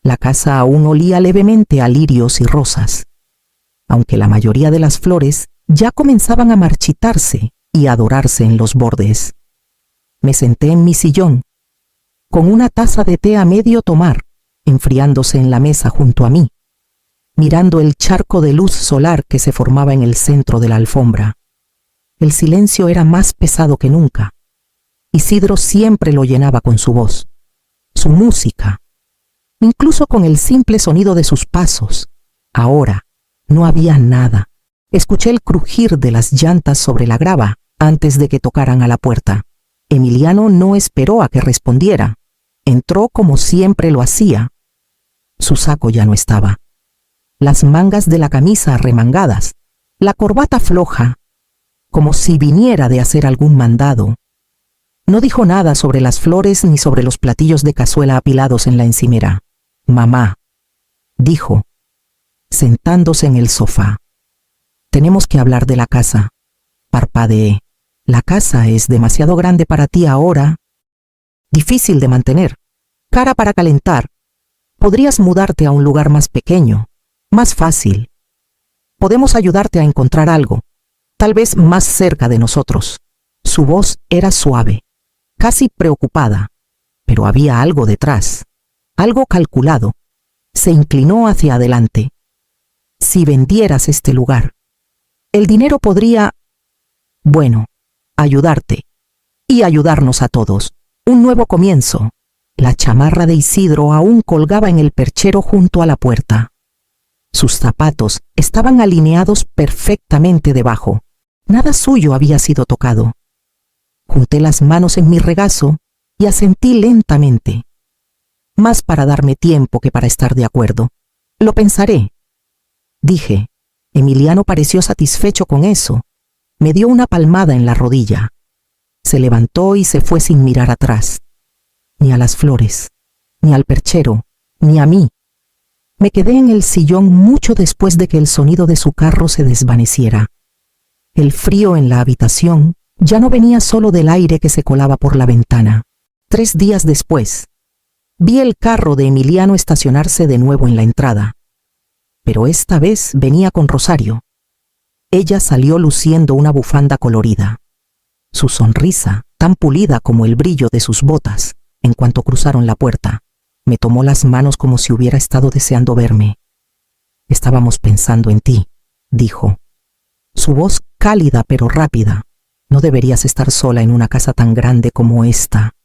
La casa aún olía levemente a lirios y rosas, aunque la mayoría de las flores ya comenzaban a marchitarse y a dorarse en los bordes. Me senté en mi sillón, con una taza de té a medio tomar, enfriándose en la mesa junto a mí, mirando el charco de luz solar que se formaba en el centro de la alfombra. El silencio era más pesado que nunca. Isidro siempre lo llenaba con su voz, su música, incluso con el simple sonido de sus pasos. Ahora no había nada. Escuché el crujir de las llantas sobre la grava antes de que tocaran a la puerta. Emiliano no esperó a que respondiera. Entró como siempre lo hacía. Su saco ya no estaba. Las mangas de la camisa arremangadas, la corbata floja, como si viniera de hacer algún mandado. No dijo nada sobre las flores ni sobre los platillos de cazuela apilados en la encimera. «Mamá», dijo, sentándose en el sofá. «Tenemos que hablar de la casa». Parpadeé. «La casa es demasiado grande para ti ahora. Difícil de mantener. Cara para calentar. Podrías mudarte a un lugar más pequeño, más fácil. Podemos ayudarte a encontrar algo, tal vez más cerca de nosotros». Su voz era suave, casi preocupada, pero había algo detrás, algo calculado. Se inclinó hacia adelante. «Si vendieras este lugar, el dinero podría, bueno, ayudarte y ayudarnos a todos. Un nuevo comienzo». La chamarra de Isidro aún colgaba en el perchero junto a la puerta. Sus zapatos estaban alineados perfectamente debajo. Nada suyo había sido tocado. Junté las manos en mi regazo y asentí lentamente, más para darme tiempo que para estar de acuerdo. «Lo pensaré», dije. Emiliano pareció satisfecho con eso. Me dio una palmada en la rodilla. Se levantó y se fue sin mirar atrás. Ni a las flores, ni al perchero, ni a mí. Me quedé en el sillón mucho después de que el sonido de su carro se desvaneciera. El frío en la habitación ya no venía solo del aire que se colaba por la ventana. 3 días después, vi el carro de Emiliano estacionarse de nuevo en la entrada. Pero esta vez venía con Rosario. Ella salió luciendo una bufanda colorida. Su sonrisa, tan pulida como el brillo de sus botas, en cuanto cruzaron la puerta, me tomó las manos como si hubiera estado deseando verme. «Estábamos pensando en ti», dijo. Su voz cálida pero rápida. «No deberías estar sola en una casa tan grande como esta.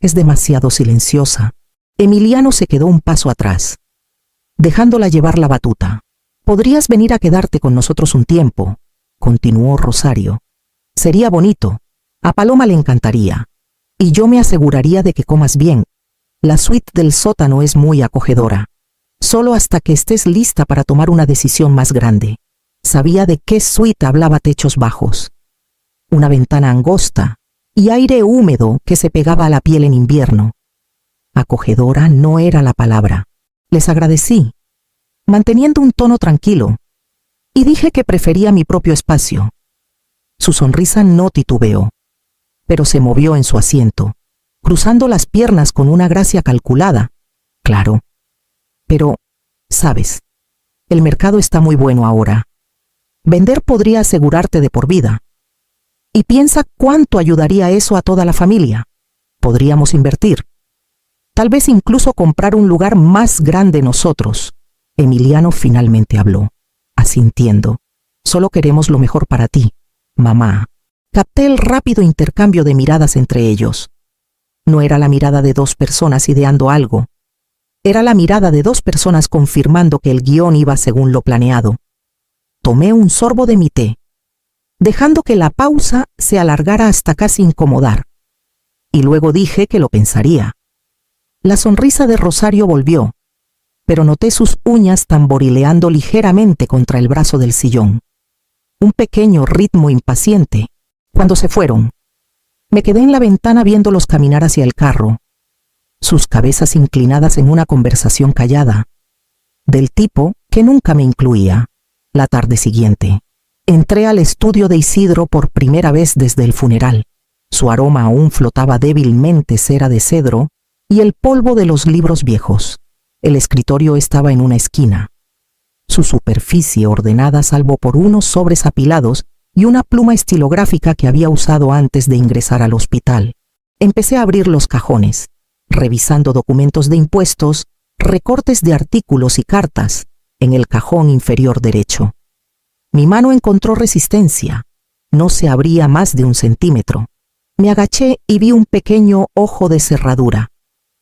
Es demasiado silenciosa». Emiliano se quedó un paso atrás, dejándola llevar la batuta. «Podrías venir a quedarte con nosotros un tiempo», continuó Rosario. «Sería bonito. A Paloma le encantaría. Y yo me aseguraría de que comas bien. La suite del sótano es muy acogedora. Solo hasta que estés lista para tomar una decisión más grande». Sabía de qué suite hablaba Techos Bajos. Una ventana angosta y aire húmedo que se pegaba a la piel en invierno. Acogedora no era la palabra. Les agradecí, manteniendo un tono tranquilo, y dije que prefería mi propio espacio. Su sonrisa no titubeó, pero se movió en su asiento, cruzando las piernas con una gracia calculada. «Claro. Pero, ¿sabes? El mercado está muy bueno ahora. Vender podría asegurarte de por vida. Y piensa cuánto ayudaría eso a toda la familia. Podríamos invertir. Tal vez incluso comprar un lugar más grande nosotros». Emiliano finalmente habló, asintiendo. «Solo queremos lo mejor para ti, mamá». Capté el rápido intercambio de miradas entre ellos. No era la mirada de 2 personas ideando algo. Era la mirada de 2 personas confirmando que el guión iba según lo planeado. Tomé un sorbo de mi té, dejando que la pausa se alargara hasta casi incomodar. Y luego dije que lo pensaría. La sonrisa de Rosario volvió, pero noté sus uñas tamborileando ligeramente contra el brazo del sillón. Un pequeño ritmo impaciente. Cuando se fueron, me quedé en la ventana viéndolos caminar hacia el carro, sus cabezas inclinadas en una conversación callada, del tipo que nunca me incluía. La tarde siguiente, entré al estudio de Isidro por primera vez desde el funeral. Su aroma aún flotaba débilmente cera de cedro y el polvo de los libros viejos. El escritorio estaba en una esquina. Su superficie ordenada salvo por unos sobres apilados y una pluma estilográfica que había usado antes de ingresar al hospital. Empecé a abrir los cajones, revisando documentos de impuestos, recortes de artículos y cartas en el cajón inferior derecho. Mi mano encontró resistencia. No se abría más de 1 centímetro. Me agaché y vi un pequeño ojo de cerradura.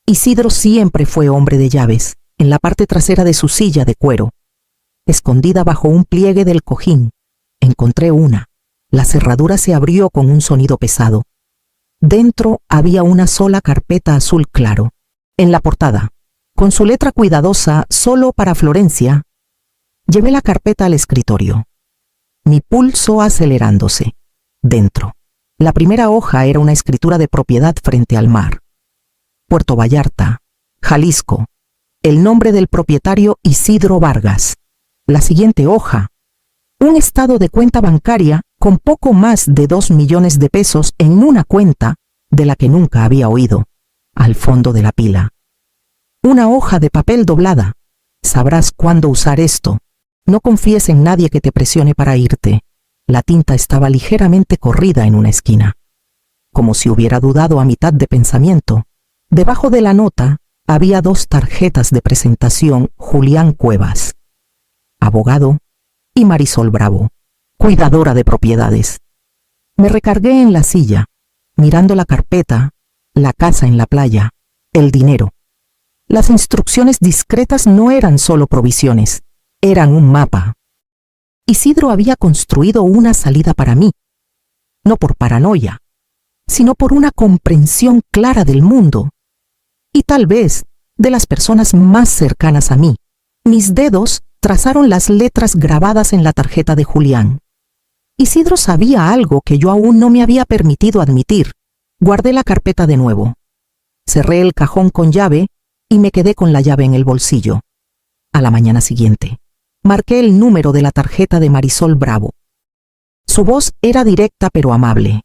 Isidro siempre fue hombre de llaves, en la parte trasera de su silla de cuero. Escondida bajo un pliegue del cojín, encontré una. La cerradura se abrió con un sonido pesado. Dentro había una sola carpeta azul claro. En la portada, con su letra cuidadosa solo para Florencia, llevé la carpeta al escritorio. Mi pulso acelerándose. Dentro. La primera hoja era una escritura de propiedad frente al mar. Puerto Vallarta, Jalisco. El nombre del propietario Isidro Vargas. La siguiente hoja. Un estado de cuenta bancaria con poco más de 2 millones de pesos en una cuenta de la que nunca había oído, al fondo de la pila. Una hoja de papel doblada. Sabrás cuándo usar esto. No confíes en nadie que te presione para irte. La tinta estaba ligeramente corrida en una esquina. Como si hubiera dudado a mitad de pensamiento. Debajo de la nota había 2 tarjetas de presentación Julián Cuevas, abogado, y Marisol Bravo, cuidadora de propiedades. Me recargué en la silla, mirando la carpeta, la casa en la playa, el dinero. Las instrucciones discretas no eran solo provisiones, eran un mapa. Isidro había construido una salida para mí, no por paranoia, sino por una comprensión clara del mundo y tal vez de las personas más cercanas a mí. Mis dedos trazaron las letras grabadas en la tarjeta de Julián. Isidro sabía algo que yo aún no me había permitido admitir. Guardé la carpeta de nuevo. Cerré el cajón con llave y me quedé con la llave en el bolsillo. A la mañana siguiente, marqué el número de la tarjeta de Marisol Bravo. Su voz era directa pero amable.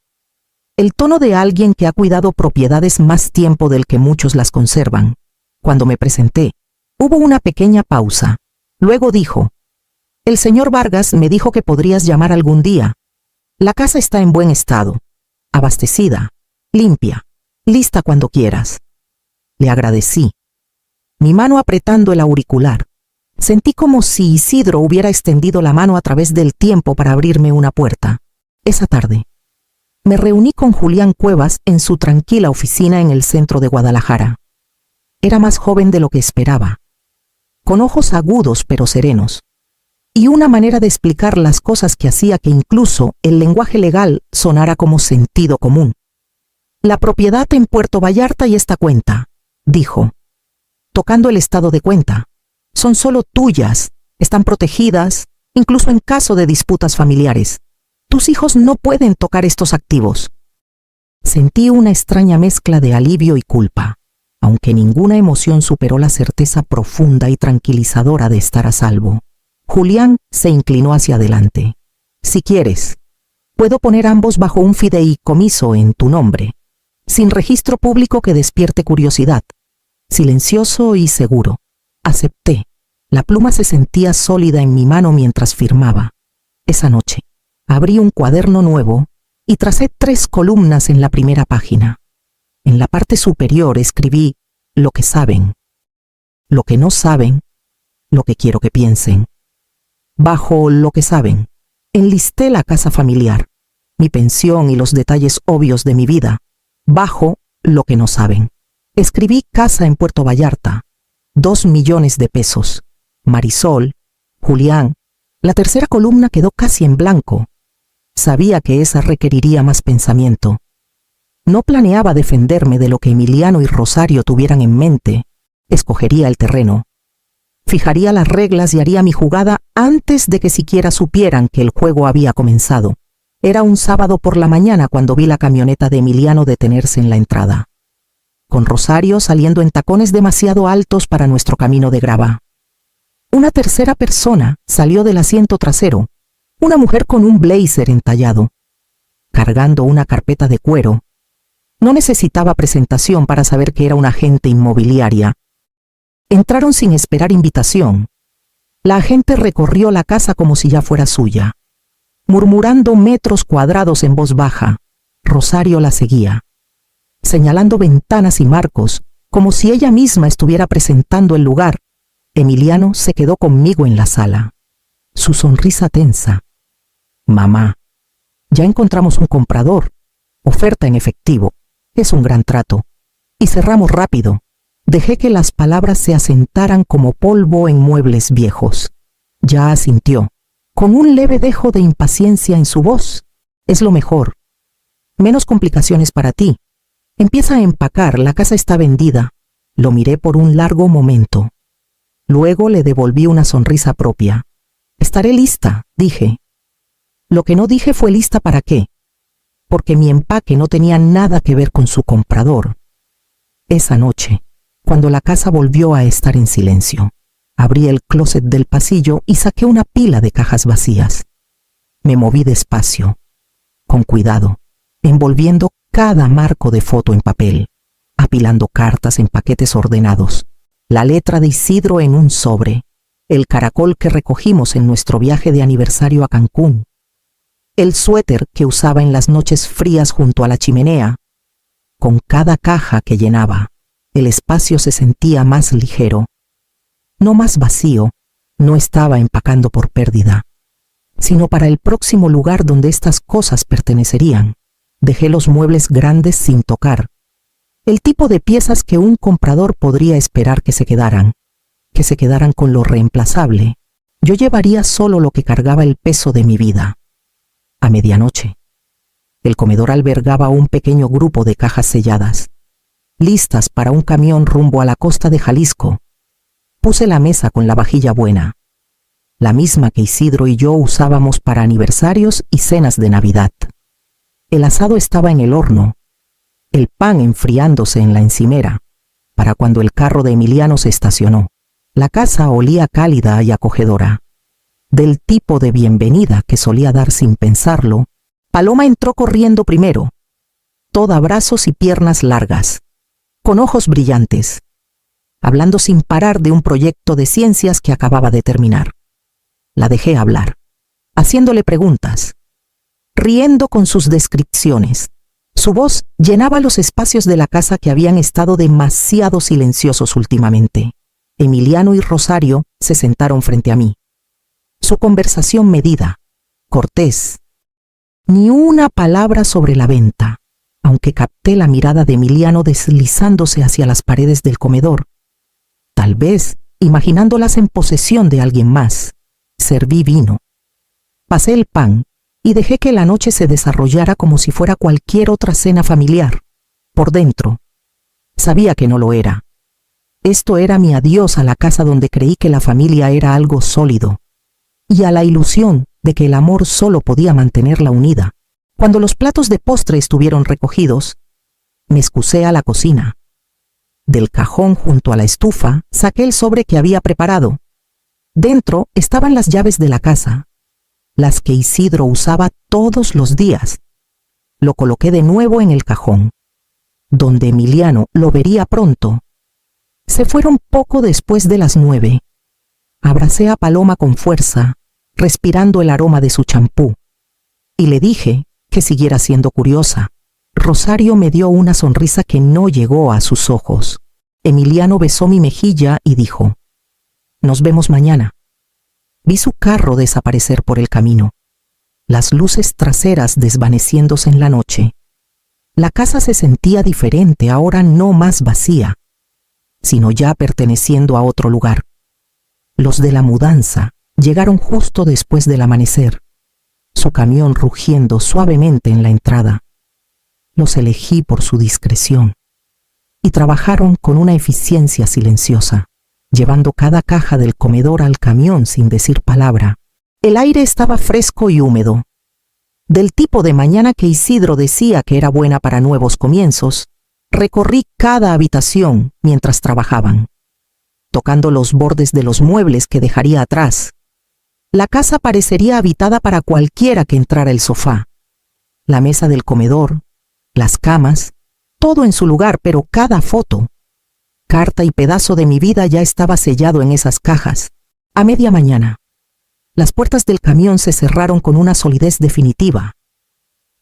El tono de alguien que ha cuidado propiedades más tiempo del que muchos las conservan. Cuando me presenté, hubo una pequeña pausa. Luego dijo: «El señor Vargas me dijo que podrías llamar algún día. La casa está en buen estado, abastecida, limpia, lista cuando quieras». Le agradecí, mi mano apretando el auricular. Sentí como si Isidro hubiera extendido la mano a través del tiempo para abrirme una puerta. Esa tarde, me reuní con Julián Cuevas en su tranquila oficina en el centro de Guadalajara. Era más joven de lo que esperaba, con ojos agudos pero serenos, y una manera de explicar las cosas que hacía que incluso el lenguaje legal sonara como sentido común. «La propiedad en Puerto Vallarta y esta cuenta», dijo, tocando el estado de cuenta, «son solo tuyas, están protegidas, incluso en caso de disputas familiares. Tus hijos no pueden tocar estos activos». Sentí una extraña mezcla de alivio y culpa, aunque ninguna emoción superó la certeza profunda y tranquilizadora de estar a salvo. Julián se inclinó hacia adelante. «Si quieres, puedo poner ambos bajo un fideicomiso en tu nombre, sin registro público que despierte curiosidad». Silencioso y seguro. Acepté. La pluma se sentía sólida en mi mano mientras firmaba. Esa noche, abrí un cuaderno nuevo y tracé 3 columnas en la primera página. En la parte superior escribí lo que saben, lo que no saben, lo que quiero que piensen. Bajo lo que saben, enlisté la casa familiar, mi pensión y los detalles obvios de mi vida. Bajo lo que no saben, escribí casa en Puerto Vallarta, 2 millones de pesos, Marisol, Julián. La tercera columna quedó casi en blanco. Sabía que esa requeriría más pensamiento. No planeaba defenderme de lo que Emiliano y Rosario tuvieran en mente. Escogería el terreno. Fijaría las reglas y haría mi jugada antes de que siquiera supieran que el juego había comenzado. Era un sábado por la mañana cuando vi la camioneta de Emiliano detenerse en la entrada, con Rosario saliendo en tacones demasiado altos para nuestro camino de grava. Una tercera persona salió del asiento trasero, una mujer con un blazer entallado, cargando una carpeta de cuero. No necesitaba presentación para saber que era una agente inmobiliaria. Entraron sin esperar invitación. La agente recorrió la casa como si ya fuera suya. Murmurando metros cuadrados en voz baja, Rosario la seguía, señalando ventanas y marcos, como si ella misma estuviera presentando el lugar. Emiliano se quedó conmigo en la sala, su sonrisa tensa. Mamá, ya encontramos un comprador. Oferta en efectivo. Es un gran trato. Y cerramos rápido. Dejé que las palabras se asentaran como polvo en muebles viejos. Ya asintió, con un leve dejo de impaciencia en su voz. Es lo mejor. Menos complicaciones para ti. Empieza a empacar, la casa está vendida. Lo miré por un largo momento. Luego le devolví una sonrisa propia. Estaré lista, dije. Lo que no dije fue lista para qué, porque mi empaque no tenía nada que ver con su comprador. Esa noche, cuando la casa volvió a estar en silencio, abrí el closet del pasillo y saqué una pila de cajas vacías. Me moví despacio, con cuidado, envolviendo cada marco de foto en papel, apilando cartas en paquetes ordenados, la letra de Isidro en un sobre, el caracol que recogimos en nuestro viaje de aniversario a Cancún, el suéter que usaba en las noches frías junto a la chimenea. Con cada caja que llenaba, el espacio se sentía más ligero, no más vacío. No estaba empacando por pérdida, sino para el próximo lugar donde estas cosas pertenecerían. Dejé los muebles grandes sin tocar, el tipo de piezas que un comprador podría esperar que se quedaran con lo reemplazable. Yo llevaría solo lo que cargaba el peso de mi vida. A medianoche, el comedor albergaba un pequeño grupo de cajas selladas, listas para un camión rumbo a la costa de Jalisco. Puse la mesa con la vajilla buena, la misma que Isidro y yo usábamos para aniversarios y cenas de Navidad. El asado estaba en el horno, el pan enfriándose en la encimera, para cuando el carro de Emiliano se estacionó. La casa olía cálida y acogedora, del tipo de bienvenida que solía dar sin pensarlo. Paloma entró corriendo primero, toda brazos y piernas largas, con ojos brillantes, hablando sin parar de un proyecto de ciencias que acababa de terminar. La dejé hablar, haciéndole preguntas, riendo con sus descripciones. Su voz llenaba los espacios de la casa que habían estado demasiado silenciosos últimamente. Emiliano y Rosario se sentaron frente a mí. Su conversación medida, cortés. Ni una palabra sobre la venta, aunque capté la mirada de Emiliano deslizándose hacia las paredes del comedor, tal vez imaginándolas en posesión de alguien más. Serví vino. Pasé el pan y dejé que la noche se desarrollara como si fuera cualquier otra cena familiar. Por dentro, sabía que no lo era. Esto era mi adiós a la casa donde creí que la familia era algo sólido, y a la ilusión de que el amor solo podía mantenerla unida. Cuando los platos de postre estuvieron recogidos, me excusé a la cocina. Del cajón junto a la estufa saqué el sobre que había preparado. Dentro estaban las llaves de la casa, las que Isidro usaba todos los días. Lo coloqué de nuevo en el cajón, donde Emiliano lo vería pronto. Se fueron poco después de las 9. Abracé a Paloma con fuerza, respirando el aroma de su champú, y le dije que siguiera siendo curiosa. Rosario me dio una sonrisa que no llegó a sus ojos. Emiliano besó mi mejilla y dijo: «Nos vemos mañana». Vi su carro desaparecer por el camino, las luces traseras desvaneciéndose en la noche. La casa se sentía diferente, ahora no más vacía, sino ya perteneciendo a otro lugar. Los de la mudanza llegaron justo después del amanecer, su camión rugiendo suavemente en la entrada. Los elegí por su discreción y trabajaron con una eficiencia silenciosa, llevando cada caja del comedor al camión sin decir palabra. El aire estaba fresco y húmedo, del tipo de mañana que Isidro decía que era buena para nuevos comienzos. Recorrí cada habitación mientras trabajaban, tocando los bordes de los muebles que dejaría atrás. La casa parecería habitada para cualquiera que entrara. El sofá, la mesa del comedor, las camas, todo en su lugar, pero cada foto, Carta y pedazo de mi vida ya estaba sellado en esas cajas. A media mañana, las puertas del camión se cerraron con una solidez definitiva,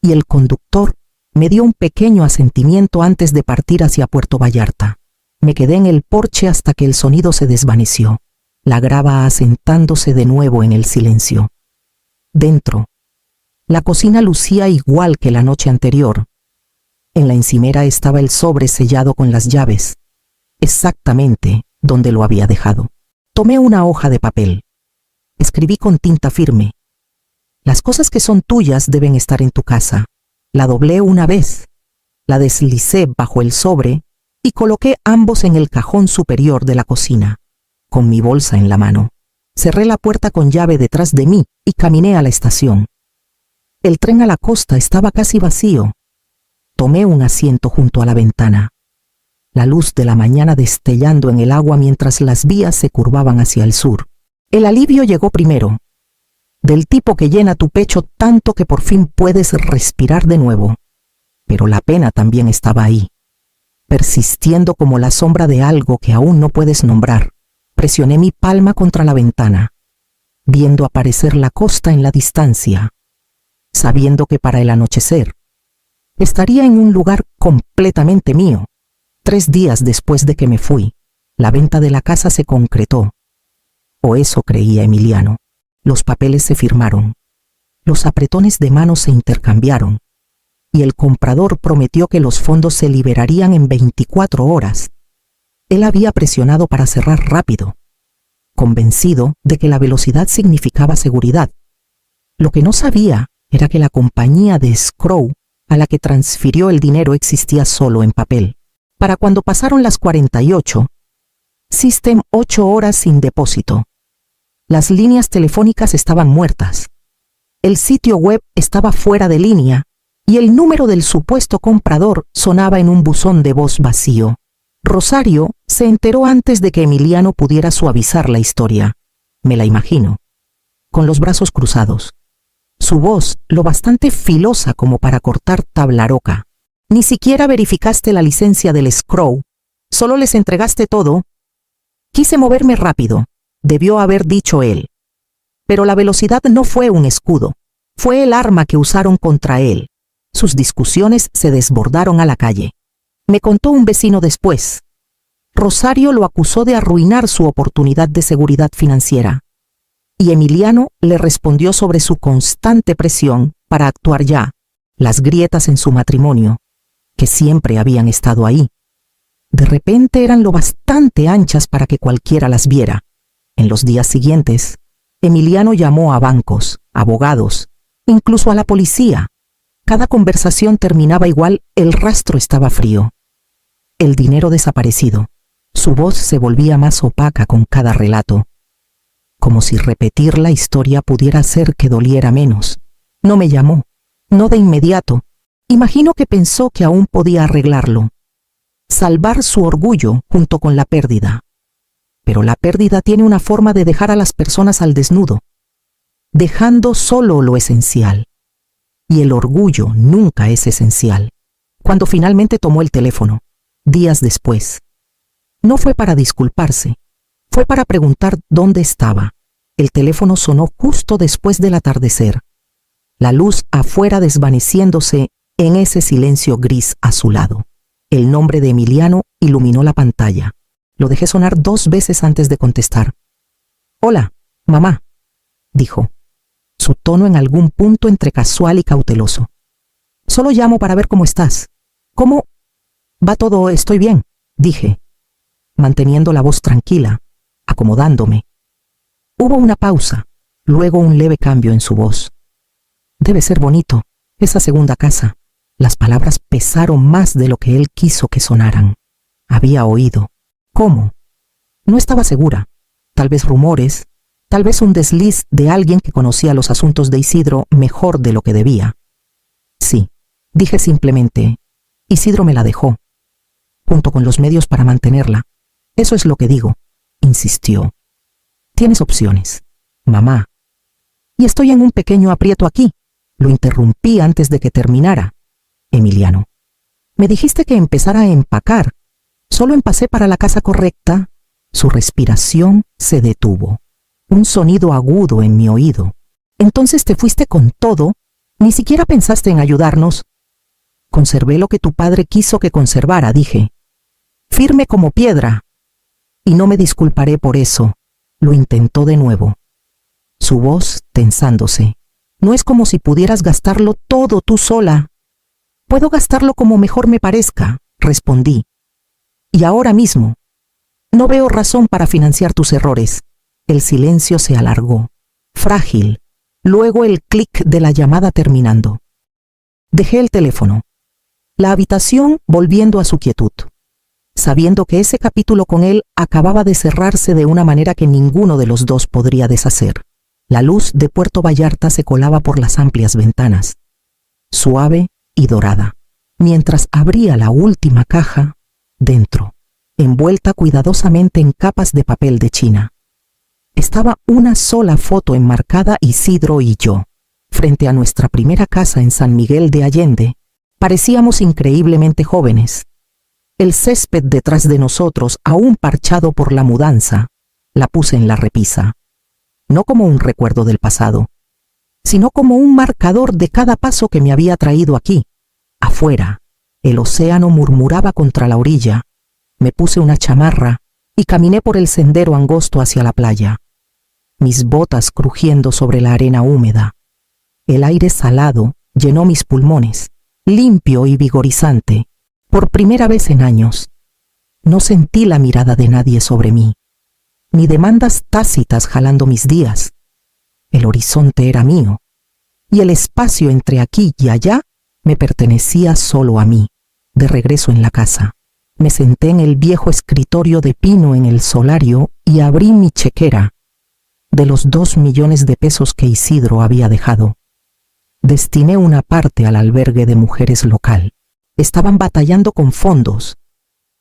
y el conductor me dio un pequeño asentimiento antes de partir hacia Puerto Vallarta. Me quedé en el porche hasta que el sonido se desvaneció, la grava asentándose de nuevo en el silencio. Dentro, la cocina lucía igual que la noche anterior. En la encimera estaba el sobre sellado con las llaves, exactamente donde lo había dejado. Tomé una hoja de papel. Escribí con tinta firme: las cosas que son tuyas deben estar en tu casa. La doblé una vez, la deslicé bajo el sobre y coloqué ambos en el cajón superior de la cocina, con mi bolsa en la mano. Cerré la puerta con llave detrás de mí y caminé a la estación. El tren a la costa estaba casi vacío. Tomé un asiento junto a la ventana, la luz de la mañana destellando en el agua mientras las vías se curvaban hacia el sur. El alivio llegó primero, del tipo que llena tu pecho tanto que por fin puedes respirar de nuevo. Pero la pena también estaba ahí, persistiendo como la sombra de algo que aún no puedes nombrar. Presioné mi palma contra la ventana, viendo aparecer la costa en la distancia, sabiendo que para el anochecer estaría en un lugar completamente mío. 3 días después de que me fui, la venta de la casa se concretó. O eso creía Emiliano. Los papeles se firmaron, los apretones de manos se intercambiaron, y el comprador prometió que los fondos se liberarían en 24 horas. Él había presionado para cerrar rápido, convencido de que la velocidad significaba seguridad. Lo que no sabía era que la compañía de escrow a la que transfirió el dinero existía solo en papel. Para cuando pasaron las 48, System 8 horas sin depósito. Las líneas telefónicas estaban muertas. El sitio web estaba fuera de línea y el número del supuesto comprador sonaba en un buzón de voz vacío. Rosario se enteró antes de que Emiliano pudiera suavizar la historia. Me la imagino, con los brazos cruzados, su voz lo bastante filosa como para cortar tabla roca. Ni siquiera verificaste la licencia del escrow, solo les entregaste todo. Quise moverme rápido, debió haber dicho él. Pero la velocidad no fue un escudo, fue el arma que usaron contra él. Sus discusiones se desbordaron a la calle. Me contó un vecino después. Rosario lo acusó de arruinar su oportunidad de seguridad financiera. Y Emiliano le respondió sobre su constante presión para actuar ya, las grietas en su matrimonio, que siempre habían estado ahí. De repente eran lo bastante anchas para que cualquiera las viera. En los días siguientes, Emiliano llamó a bancos, abogados, incluso a la policía. Cada conversación terminaba igual, el rastro estaba frío. El dinero desaparecido. Su voz se volvía más opaca con cada relato, como si repetir la historia pudiera hacer que doliera menos. No me llamó, no de inmediato. Imagino que pensó que aún podía arreglarlo, salvar su orgullo junto con la pérdida. Pero la pérdida tiene una forma de dejar a las personas al desnudo, dejando solo lo esencial. Y el orgullo nunca es esencial. Cuando finalmente tomó el teléfono, días después, no fue para disculparse, fue para preguntar dónde estaba. El teléfono sonó justo después del atardecer, la luz afuera desvaneciéndose en ese silencio gris azulado. El nombre de Emiliano iluminó la pantalla. Lo dejé sonar 2 veces antes de contestar. «Hola, mamá», dijo, su tono en algún punto entre casual y cauteloso. «Solo llamo para ver cómo estás». «¿Cómo? Va todo, estoy bien», dije, manteniendo la voz tranquila, acomodándome. Hubo una pausa, luego un leve cambio en su voz. «Debe ser bonito, esa segunda casa». Las palabras pesaron más de lo que él quiso que sonaran. Había oído. ¿Cómo? No estaba segura. Tal vez rumores, tal vez un desliz de alguien que conocía los asuntos de Isidro mejor de lo que debía. Sí, dije simplemente, Isidro me la dejó, junto con los medios para mantenerla. Eso es lo que digo, insistió. Tienes opciones, mamá. Y estoy en un pequeño aprieto aquí. Lo interrumpí antes de que terminara. Emiliano, me dijiste que empezara a empacar. Solo empacé para la casa correcta, su respiración se detuvo. Un sonido agudo en mi oído. Entonces te fuiste con todo, ni siquiera pensaste en ayudarnos. Conservé lo que tu padre quiso que conservara, dije. Firme como piedra. Y no me disculparé por eso. Lo intentó de nuevo. Su voz tensándose. No es como si pudieras gastarlo todo tú sola. Puedo gastarlo como mejor me parezca, respondí. Y ahora mismo. No veo razón para financiar tus errores. El silencio se alargó, frágil. Luego el clic de la llamada terminando. Dejé el teléfono. La habitación volviendo a su quietud, sabiendo que ese capítulo con él acababa de cerrarse de una manera que ninguno de los dos podría deshacer. La luz de Puerto Vallarta se colaba por las amplias ventanas, suave y dorada, mientras abría la última caja, dentro, envuelta cuidadosamente en capas de papel de China. Estaba una sola foto enmarcada: Isidro y yo, frente a nuestra primera casa en San Miguel de Allende. Parecíamos increíblemente jóvenes. El césped detrás de nosotros, aún parchado por la mudanza, la puse en la repisa. No como un recuerdo del pasado, sino como un marcador de cada paso que me había traído aquí. Afuera, el océano murmuraba contra la orilla. Me puse una chamarra y caminé por el sendero angosto hacia la playa, mis botas crujiendo sobre la arena húmeda. El aire salado llenó mis pulmones, limpio y vigorizante, por primera vez en años. No sentí la mirada de nadie sobre mí, ni demandas tácitas jalando mis días. El horizonte era mío, y el espacio entre aquí y allá me pertenecía solo a mí. De regreso en la casa, me senté en el viejo escritorio de pino en el solario y abrí mi chequera de los 2 millones de pesos que Isidro había dejado. Destiné una parte al albergue de mujeres local. Estaban batallando con fondos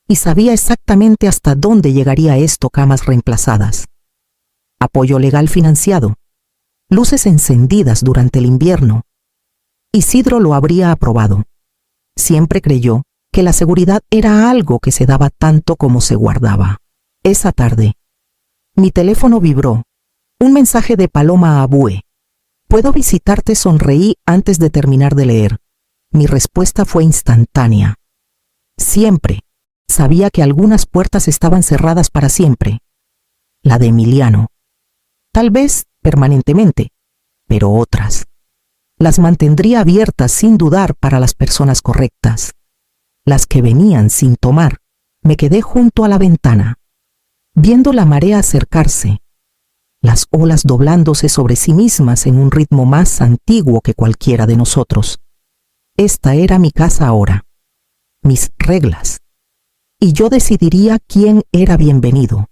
y sabía exactamente hasta dónde llegaría esto: camas reemplazadas, apoyo legal financiado, luces encendidas durante el invierno. Isidro lo habría aprobado. Siempre creyó que la seguridad era algo que se daba tanto como se guardaba. Esa tarde, mi teléfono vibró. Un mensaje de Paloma Abue. ¿Puedo visitarte? Sonreí antes de terminar de leer. Mi respuesta fue instantánea. Siempre. Sabía que algunas puertas estaban cerradas para siempre. La de Emiliano. Tal vez permanentemente, pero otras las mantendría abiertas sin dudar para las personas correctas. Las que venían sin tomar. Me quedé junto a la ventana, viendo la marea acercarse, las olas doblándose sobre sí mismas en un ritmo más antiguo que cualquiera de nosotros. Esta era mi casa ahora, mis reglas, y yo decidiría quién era bienvenido.